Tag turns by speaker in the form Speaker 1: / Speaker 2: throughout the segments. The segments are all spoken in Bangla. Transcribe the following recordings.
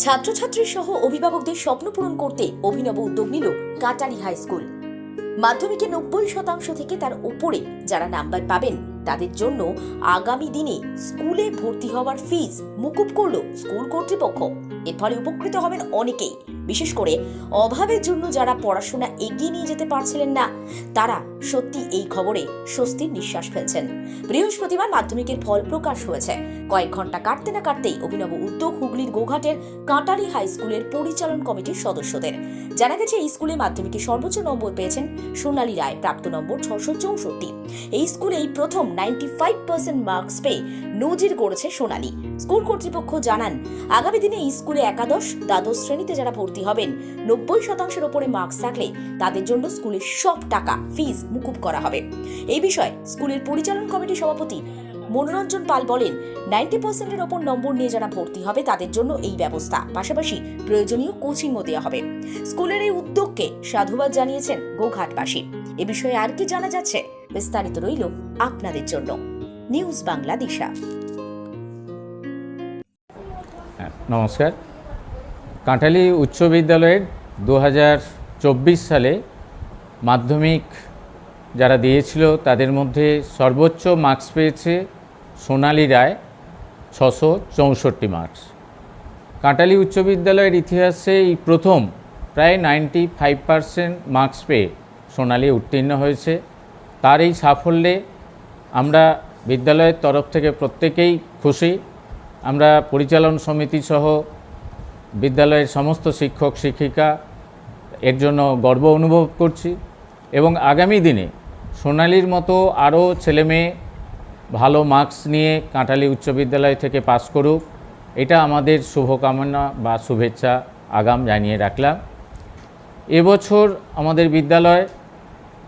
Speaker 1: ছাত্রছাত্রী সহ অভিভাবকদের স্বপ্ন পূরণ করতে অভিনব উদ্যোগ নিল কাটালি হাই স্কুল। মাধ্যমিকে 90% থেকে তার উপরে যারা নাম্বার পাবেন তাদের জন্য আগামী দিনে স্কুলে ভর্তি হওয়ার ফিস মুকুব করল স্কুল কর্তৃপক্ষ। এর ফলে উপকৃত হবেন অনেকেই, বিশেষ করে অভাবের জন্য যারা পড়াশোনা এগিয়ে নিয়ে যেতে পারছিলেন না, তারা সত্যি এই খবরে স্বস্তির নিঃশ্বাস ফেলছেন। বৃহস্পতিবার মাধ্যমিকের ফল প্রকাশ হয়েছে। কয়েক ঘন্টা কাটতে না কাটতেই অভিনব উদ্যোগ হুগলির গোঘাটের কাটালি হাই স্কুলের পরিচালন কমিটির সদস্যদের। জানা গেছে, এই স্কুলে মাধ্যমিকে সর্বোচ্চ নম্বর পেয়েছেন সোনালী রায়, প্রাপ্ত নম্বর 664। এই স্কুলেই প্রথম 95% মার্কস পেয়ে নজির গড়েছে সোনালী। স্কুল কর্তৃপক্ষ জানান, আগামী দিনে এই স্কুলে একাদশ দ্বাদশ শ্রেণীতে যারা ভর্তি হবেন 90%-এর উপরে মার্কস থাকলে তাদের জন্য স্কুলের সব টাকা ফিস মুকুব করা হবে। এই বিষয়ে স্কুলের পরিচালন কমিটির সভাপতি মনোরঞ্জন পাল বলেন, 90%-এর ওপর নম্বর নিয়ে যারা ভর্তি হবে তাদের জন্য এই ব্যবস্থা, পাশাপাশি প্রয়োজনীয় কোচিংও দেওয়া হবে। স্কুলের এই উদ্যোগকে সাধুবাদ জানিয়েছেন গোঘাটবাসী। এ বিষয়ে আর কি জানা যাচ্ছে, বিস্তারিত রইল আপনাদের জন্য। নিউজ বাংলা দিশা।
Speaker 2: নমস্কার। কাঁঠালী উচ্চ বিদ্যালয়ের 2024 সালে মাধ্যমিক যারা দিয়েছিল তাদের মধ্যে সর্বোচ্চ মার্কস পেয়েছে সোনালী রায়, 664 মার্কস। কাঁঠালী উচ্চ বিদ্যালয়ের ইতিহাসে এই প্রথম প্রায় 95% মার্কস পেয়ে সোনালী উত্তীর্ণ হয়েছে। তার এই সাফল্যে আমরা বিদ্যালয়ের তরফ থেকে প্রত্যেকেই খুশি। আমরা পরিচালন সমিতি সহ বিদ্যালয়ের সমস্ত শিক্ষক শিক্ষিকা এর জন্য গর্ব অনুভব করছি এবং আগামী দিনে সোনালীর মতো আরও ছেলেমেয়ে ভালো মার্কস নিয়ে কাঁঠালী উচ্চ বিদ্যালয় থেকে পাস করুক, এটা আমাদের শুভকামনা বা শুভেচ্ছা আগাম জানিয়ে রাখলাম। এবছর আমাদের বিদ্যালয়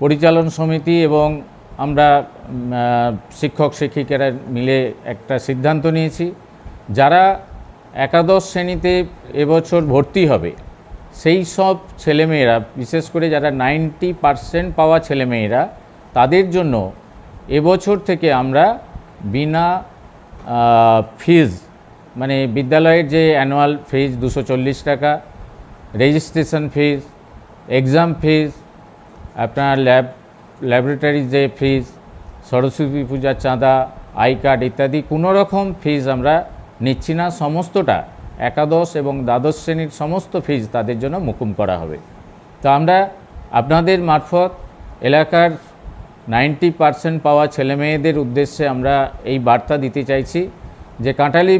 Speaker 2: পরিচালন সমিতি এবং আমরা শিক্ষক শিক্ষিকারা মিলে একটা সিদ্ধান্ত নিয়েছি, যারা একাদশ শ্রেণীতে এবছর ভর্তি হবে সেই সব ছেলেমেয়েরা, বিশেষ করে যারা 90% পাওয়া ছেলেমেয়েরা, তাদের জন্য এবছর থেকে আমরা বিনা ফিজ, মানে বিদ্যালয়ের যে অ্যানুয়াল ফিজ 240 টাকা, রেজিস্ট্রেশন ফিজ, এক্সাম ফিজ, আপনার ল্যাবরেটরি যে ফিজ, সরস্বতী পূজার চাঁদা, আই কার্ড ইত্যাদি কোনো রকম ফিজ আমরা নিচ্ছি না। সমস্তটা একাদশ এবং দ্বাদশ শ্রেণীর সমস্ত ফিজ তাদের জন্য মুকুব করা হবে। তো আমরা আপনাদের মারফত এলাকার 90% পাওয়া ছেলেমেয়েদের উদ্দেশ্যে আমরা এই বার্তা দিতে চাইছি যে কাঁঠালী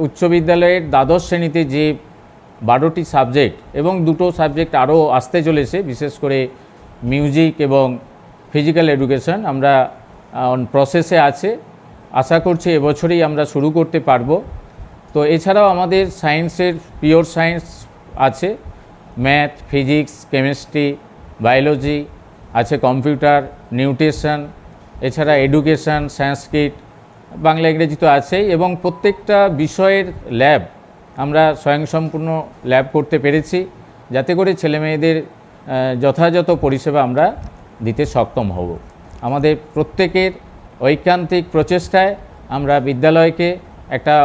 Speaker 2: উচ্চ বিদ্যালয়ের দ্বাদশ শ্রেণীতে যে 12টি সাবজেক্ট এবং 2টো সাবজেক্ট আরও আসতে চলেছে, বিশেষ করে মিউজিক এবং ফিজিক্যাল এডুকেশন, আমরা প্রসেসে আছে। আশা করছি এবছরই আমরা শুরু করতে পারবো। তো এছাড়াও আমাদের সায়েন্সের পিওর সায়েন্স আছে, ম্যাথ, ফিজিক্স, কেমিস্ট্রি, বায়োলজি আছে, কম্পিউটার, নিউট্রিশন, এছাড়া এডুকেশন, সংস্কৃত, বাংলা, ইংরেজি তো আছেই, এবং প্রত্যেকটা বিষয়ের ল্যাব আমরা স্বয়ংসম্পূর্ণ ল্যাব করতে পেরেছি, যাতে করে ছেলেমেয়েদের যথাযথ পরিষেবা আমরা দিতে সক্ষম হব। আমাদের প্রত্যেকের ঐকান্তিক প্রচেষ্টায় আমরা বিদ্যালয়কে একটা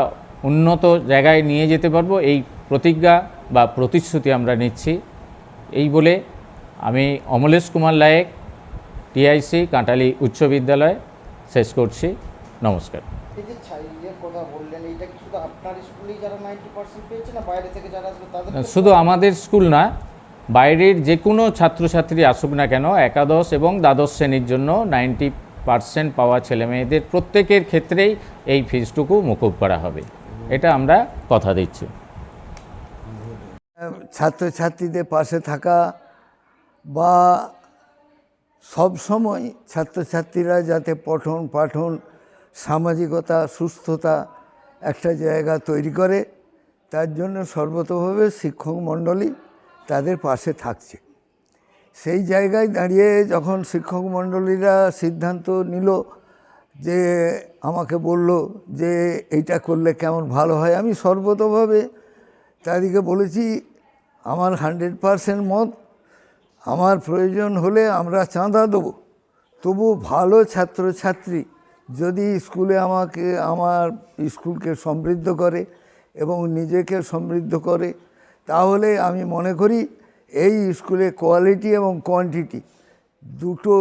Speaker 2: উন্নত জায়গায় নিয়ে যেতে পারবো, এই প্রতিজ্ঞা বা প্রতিশ্রুতি আমরা নিচ্ছি। এই বলে আমি অমলেশ কুমার লায়েক, টিআইসি কাঁঠালী উচ্চ বিদ্যালয় শেষ করছি। নমস্কার।
Speaker 3: এই যে ছাইয়ের কথা বললেন, এইটা কি শুধু আপনার স্কুলেই যারা 90% পেয়েছে, না বাইরে থেকে যারা আসবে তাদের?
Speaker 2: শুধু আমাদের স্কুল না, বাইরের যে কোনো ছাত্রছাত্রী আসুক না কেন, একাদশ এবং দ্বাদশ শ্রেণীর জন্য 90% পাওয়া ছেলেমেয়েদের প্রত্যেকের ক্ষেত্রেই এই ফিজটুকু মুকুব করা হবে, এটা আমরা কথা দিচ্ছি।
Speaker 4: ছাত্রছাত্রীদের পাশে থাকা বা সব সময় ছাত্রছাত্রীরা যাতে পঠন পাঠন, সামাজিকতা, সুস্থতা একটা জায়গা তৈরি করে, তার জন্য সর্বতোভাবে শিক্ষক মণ্ডলী তাদের পাশে থাকছে। সেই জায়গায় দাঁড়িয়ে যখন শিক্ষক মণ্ডলীরা সিদ্ধান্ত নিল, যে আমাকে বলল যে এইটা করলে কেমন ভালো হয়, আমি সর্বতোভাবে তাদেরকে বলেছি আমার 100% মত, আমার প্রয়োজন হলে আমরা চাঁদা দেবো, তবু ভালো ছাত্রছাত্রী যদি স্কুলে আমার স্কুলকে সমৃদ্ধ করে এবং নিজেকে সমৃদ্ধ করে, তাহলে আমি মনে করি এই স্কুলে কোয়ালিটি এবং কোয়ান্টিটি দুটো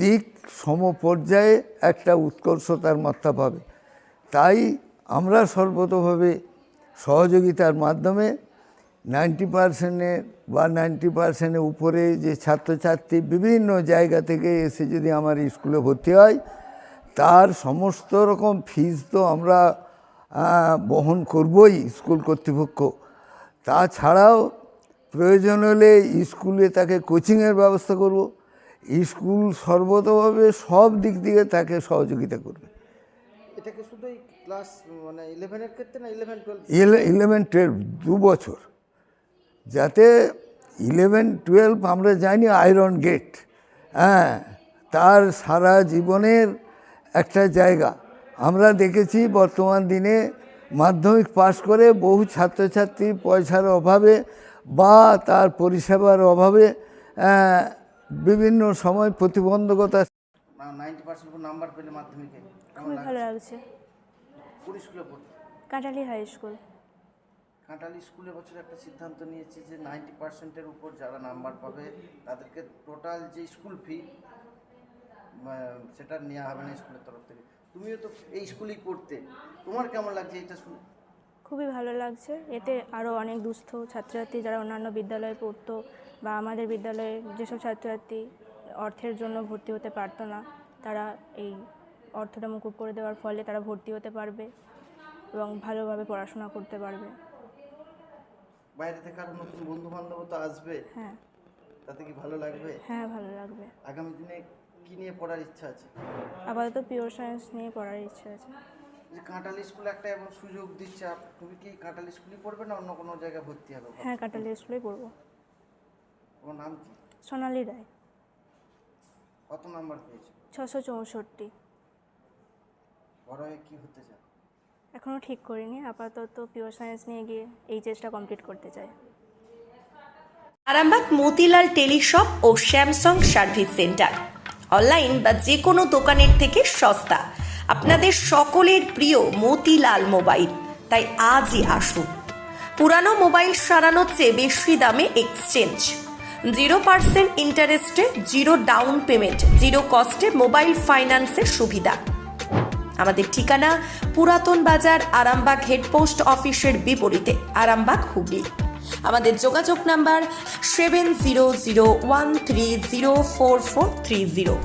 Speaker 4: দিক সমপর্যায়ে একটা উৎকর্ষতার মাত্রা পাবে। তাই আমরা সর্বতোভাবে সহযোগিতার মাধ্যমে 90% বা 90% উপরে যে ছাত্রছাত্রী বিভিন্ন জায়গা থেকে এসে যদি আমার স্কুলে ভর্তি হয়, তার সমস্ত রকম ফিজ তো আমরা বহন করবই স্কুল কর্তৃপক্ষ। তাছাড়াও প্রয়োজন হলে স্কুলে তাকে কোচিংয়ের ব্যবস্থা করব। স্কুল সর্বতোভাবে সব দিক দিয়ে তাকে সহযোগিতা করবে।
Speaker 3: এটাকে শুধু এই ক্লাস মানে 11-এর ক্ষেত্রে না 11-12?
Speaker 4: 11-12 2 বছর, যাতে 11-12 আমরা জানি আয়রন গেট, হ্যাঁ, তার সারা জীবনের একটা জায়গা। আমরা দেখেছি বর্তমান দিনে মাধ্যমিক পাশ করে বহু ছাত্রছাত্রী পয়সার অভাবে বা তার পরিষেবার অভাবে বিভিন্ন সময় প্রতিবন্ধকতা।
Speaker 3: 90% নাম্বার পেলে মাধ্যমিকে কেমন
Speaker 5: খুবই ভালো
Speaker 3: লাগছে?
Speaker 5: লাগছে।
Speaker 3: কোন স্কুলে পড়তে?
Speaker 5: কাটালি হাই স্কুল।
Speaker 3: কাঁটালি স্কুলে বছর একটা সিদ্ধান্ত নিয়েছে যে 90%-এর উপর যারা নাম্বার পাবে তাদেরকে টোটাল যে স্কুল ফি সেটা নেওয়া হবে না স্কুলের তরফ থেকে। তুমিও তো এই স্কুলেই পড়তে, তোমার কেমন লাগছে এটা শুনে?
Speaker 5: খুবই ভালো লাগছে। এতে আরও অনেক দুস্থ ছাত্রছাত্রী যারা অন্যান্য বিদ্যালয়ে পড়তো বা আমাদের বিদ্যালয়ে যেসব ছাত্রছাত্রী অর্থের জন্য ভর্তি হতে পারতো না, তারা এই অর্থটা মুকুব করে দেওয়ার ফলে তারা ভর্তি হতে পারবে এবং ভালোভাবে পড়াশোনা করতে পারবে।
Speaker 3: বাইরে থেকে আরো নতুন বন্ধু বান্ধব তো আসবে,
Speaker 5: হ্যাঁ
Speaker 3: তাতে কি ভালো লাগবে?
Speaker 5: হ্যাঁ ভালো লাগবে।
Speaker 3: আগামী দিনে কি নিয়ে পড়ার ইচ্ছা আছে?
Speaker 5: আপাতত পিওর সায়েন্স নিয়ে পড়ার ইচ্ছা আছে।
Speaker 3: যে কাঁটালি স্কুল একটা এবং সুযোগ দিচ্ছে, তুমি কি কাঁটালি স্কুলই পড়বে না অন্য কোনো জায়গায় ভর্তি হবে?
Speaker 5: হ্যাঁ কাটালি স্কুলেই পড়বো।
Speaker 3: তোমার নাম কি?
Speaker 5: সোনালি রায়।
Speaker 3: কত নাম্বার পেয়েছো?
Speaker 5: 664।
Speaker 3: বড় হয়ে কি হতে চাও?
Speaker 5: এখনও ঠিক করিনি, আপাতত পিওর সায়েন্স নিয়ে গিয়ে এইচএসটা কমপ্লিট করতে চাই।
Speaker 1: আরামবাগ মতিলাল টেলিশপ ও স্যামসাং সার্ভিস সেন্টার অনলাইন বা যে কোনো দোকানের থেকে সস্তা। আপনাদের সকলের প্রিয় মতিলাল মোবাইল, তাই আজই আসুন। পুরানো মোবাইল সারানোর চেয়ে বেশি দামে এক্সচেঞ্জ, 0% ইন্টারেস্টে, 0 ডাউন পেমেন্ট, 0 কস্টে মোবাইল ফাইন্যান্সের সুবিধা। আমাদের ঠিকানা পুরাতন বাজার, আরামবাগ হেডপোস্ট অফিসের বিপরীতে, আরামবাগ, হুগলি। আমাদের যোগাযোগ নাম্বার 7001304430।